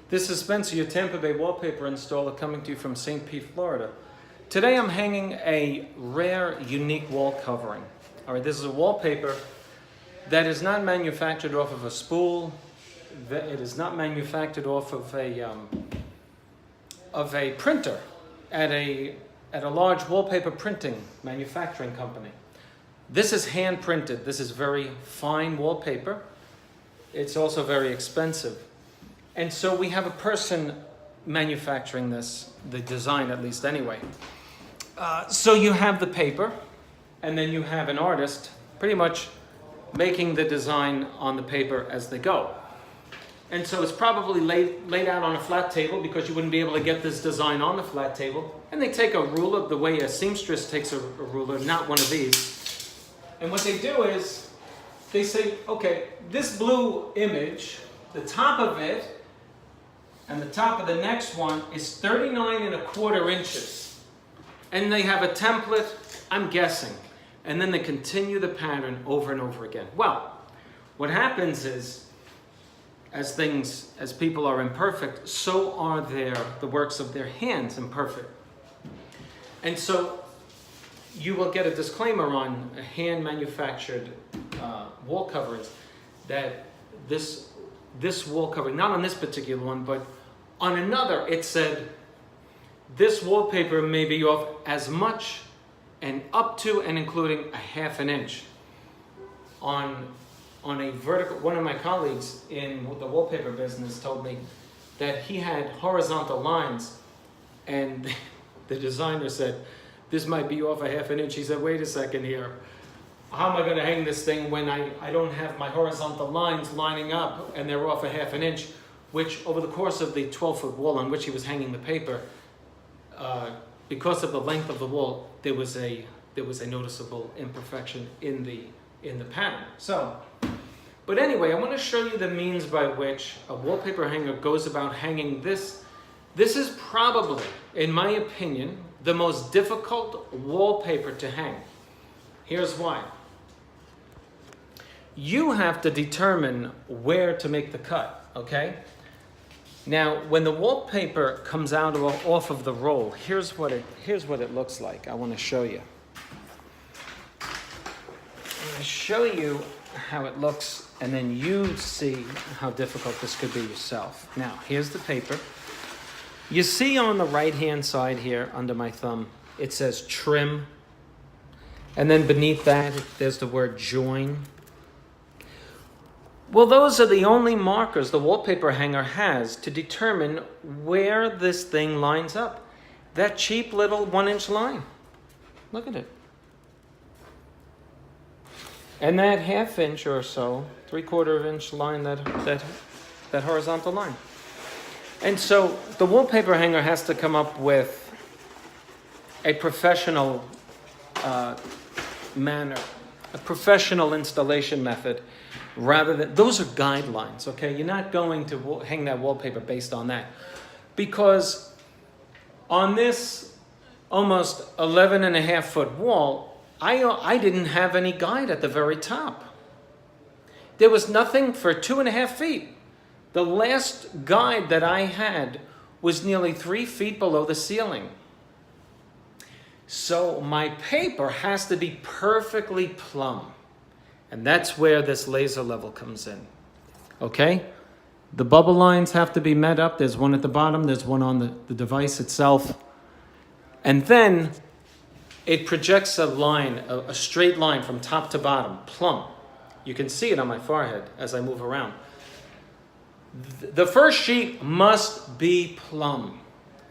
This is Spencer, your Tampa Bay wallpaper installer, coming to you from St. Pete, Florida. Today I'm hanging a rare, unique wall covering. All right, this is a wallpaper that is not manufactured off of a spool. It is not manufactured off of a printer at a large wallpaper printing manufacturing company. This is hand printed. This is very fine wallpaper. It's also very expensive. And so we have a person manufacturing this, the design at least anyway. So you have the paper, and then you have an artist pretty much making the design on the paper as they go. And so it's probably laid out on a flat table because you wouldn't be able to get this design on the flat table. And they take a ruler, the way a seamstress takes a ruler, not one of these. And what they do is they say, okay, this blue image, the top of it, and the top of the next one is 39¼ inches. And they have a template, I'm guessing. And then they continue the pattern over and over again. Well, what happens is, as people are imperfect, so are the works of their hands imperfect. And so you will get a disclaimer on hand manufactured wall coverings that this wall covering, not on this particular one, but on another, it said, this wallpaper may be off as much and up to and including ½ inch. On a vertical, one of my colleagues in the wallpaper business told me that he had horizontal lines, and the designer said, this might be off ½ inch. He said, wait a second here. How am I going to hang this thing when I don't have my horizontal lines lining up and they're off ½ inch? Which over the course of the 12-foot wall on which he was hanging the paper, because of the length of the wall, there was a noticeable imperfection in the pattern. So, but anyway, I want to show you the means by which a wallpaper hanger goes about hanging this. This is probably, in my opinion, the most difficult wallpaper to hang. Here's why. You have to determine where to make the cut, okay? Now, when the wallpaper comes out off of the roll, here's what it looks like. I want to show you. I'm going to show you how it looks, and then you see how difficult this could be yourself. Now, here's the paper. You see on the right-hand side here, under my thumb, it says trim. And then beneath that, there's the word join. Well, those are the only markers the wallpaper hanger has to determine where this thing lines up. That cheap little 1-inch line. Look at it. And that ½ inch or so, 3/4 inch line, that horizontal line. And so the wallpaper hanger has to come up with a professional manner, a professional installation method, rather than, those are guidelines, okay? You're not going to hang that wallpaper based on that. Because on this almost 11.5-foot wall, I didn't have any guide at the very top. There was nothing for 2.5 feet. The last guide that I had was nearly 3 feet below the ceiling. So my paper has to be perfectly plumb. And that's where this laser level comes in. Okay? The bubble lines have to be met up. There's one at the bottom. There's one on the device itself. And then it projects a line, a straight line from top to bottom, plumb. You can see it on my forehead as I move around. The first sheet must be plumb.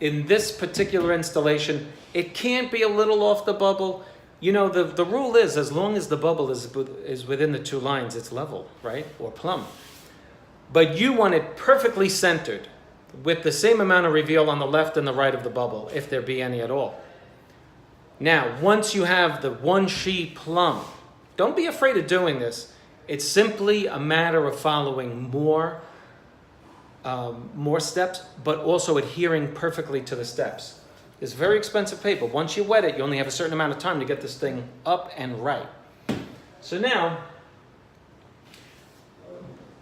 In this particular installation, it can't be a little off the bubble. You know, the rule is, as long as the bubble is within the 2 lines, it's level, right? Or plumb. But you want it perfectly centered with the same amount of reveal on the left and the right of the bubble, if there be any at all. Now, once you have the 1 sheet plumb, don't be afraid of doing this. It's simply a matter of following more steps, but also adhering perfectly to the steps. It's very expensive paper. Once you wet it, you only have a certain amount of time to get this thing up and right. So now,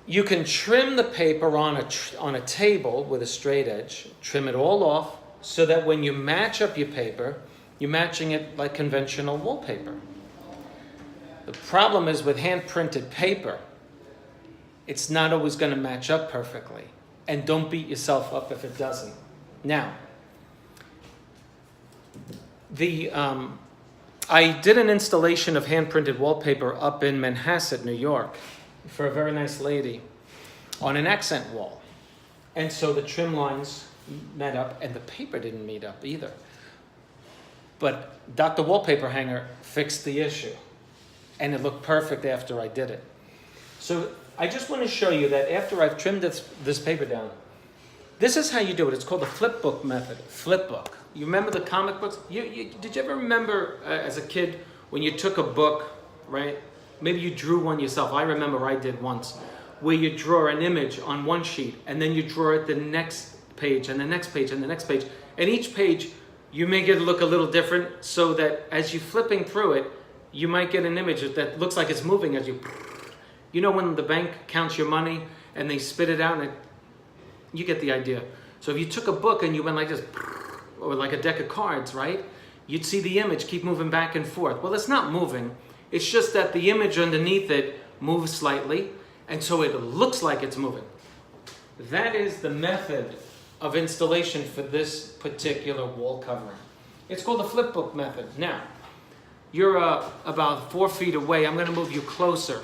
You can trim the paper on a table with a straight edge, trim it all off, so that when you match up your paper, you're matching it like conventional wallpaper. The problem is with hand-printed paper, it's not always going to match up perfectly. And don't beat yourself up if it doesn't. Now, I did an installation of hand-printed wallpaper up in Manhasset, New York, for a very nice lady on an accent wall. And so the trim lines met up, and the paper didn't meet up either. But Dr. Wallpaper Hanger fixed the issue, and it looked perfect after I did it. So I just want to show you that after I've trimmed this paper down, this is how you do it. It's called the flip book method. Flip book. You remember the comic books? Did you ever remember as a kid when you took a book, right? Maybe you drew one yourself. I remember I did once, where you draw an image on one sheet, and then you draw it the next page, and the next page, and the next page. And each page, you make it look a little different, so that as you're flipping through it, you might get an image that looks like it's moving as you... You know when the bank counts your money, and they spit it out, and you get the idea. So if you took a book and you went like this, or like a deck of cards, right? You'd see the image keep moving back and forth. Well, it's not moving. It's just that the image underneath it moves slightly, and so it looks like it's moving. That is the method of installation for this particular wall covering. It's called the flip book method. Now, you're about 4 feet away. I'm going to move you closer.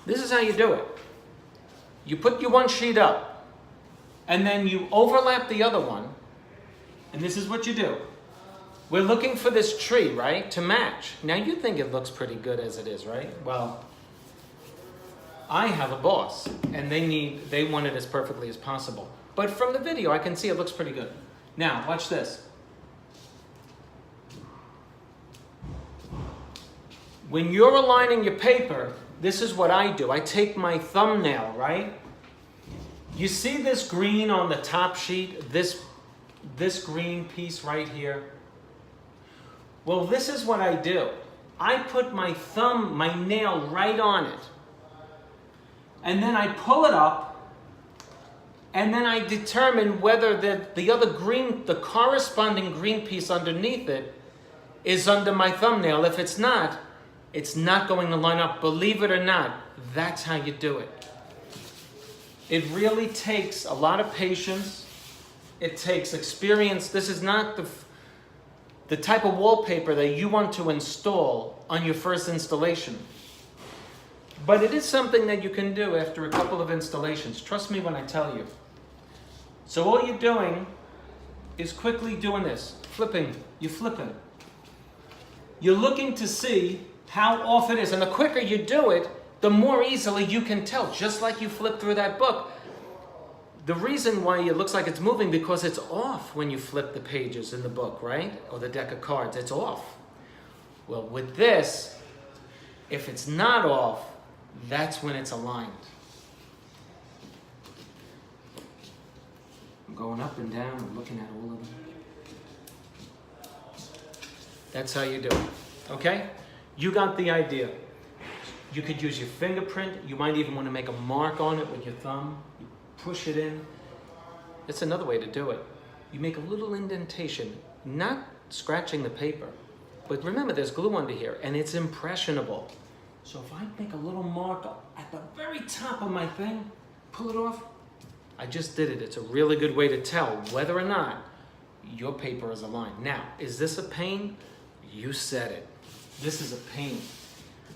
This is how you do it. You put your one sheet up, and then you overlap the other one, and this is what you do. We're looking for this tree, right, to match. Now you think it looks pretty good as it is, right? Well, I have a boss, and they want it as perfectly as possible. But from the video, I can see it looks pretty good. Now, watch this. When you're aligning your paper, this is what I do. I take my thumbnail, right? You see this green on the top sheet? This green piece right here? Well, this is what I do. I put my nail right on it. And then I pull it up, and then I determine whether the other green, the corresponding green piece underneath it is under my thumbnail. If it's not going to line up. Believe it or not, that's how you do it. It really takes a lot of patience. It takes experience. This is not the type of wallpaper that you want to install on your first installation. But it is something that you can do after a couple of installations. Trust me when I tell you. So all you're doing is quickly doing this. Flipping. You're flipping. You're looking to see how off it is. And the quicker you do it, the more easily you can tell, just like you flip through that book. The reason why it looks like it's moving, because it's off when you flip the pages in the book, right? Or the deck of cards, it's off. Well, with this, if it's not off, that's when it's aligned. I'm going up and down, I'm looking at all of them. That's how you do it, okay? You got the idea. You could use your fingerprint. You might even want to make a mark on it with your thumb. You push it in. It's another way to do it. You make a little indentation, not scratching the paper, but remember there's glue under here and it's impressionable. So if I make a little mark at the very top of my thing, pull it off, I just did it. It's a really good way to tell whether or not your paper is aligned. Now, is this a pain? You said it. This is a pain.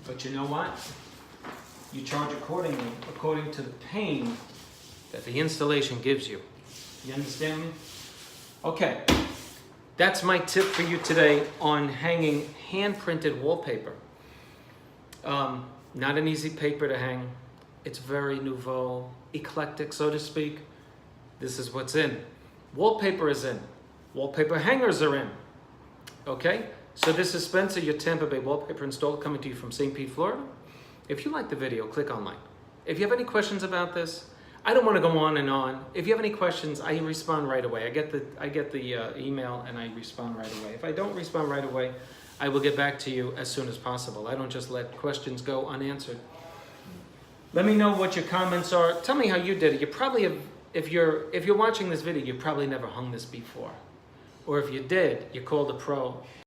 But you know what? You charge accordingly, according to the pain that the installation gives you. You understand me? Okay. That's my tip for you today on hanging hand-printed wallpaper. Not an easy paper to hang. It's very nouveau, eclectic, so to speak. This is what's in. Wallpaper is in. Wallpaper hangers are in. Okay? So this is Spencer, your Tampa Bay wallpaper installer, coming to you from St. Pete, Florida. If you like the video, click on like. If you have any questions about this, I don't want to go on and on. If you have any questions, I respond right away. I get the email and I respond right away. If I don't respond right away, I will get back to you as soon as possible. I don't just let questions go unanswered. Let me know what your comments are. Tell me how you did it. You probably have, if you're watching this video, you probably never hung this before. Or if you did, you called a pro.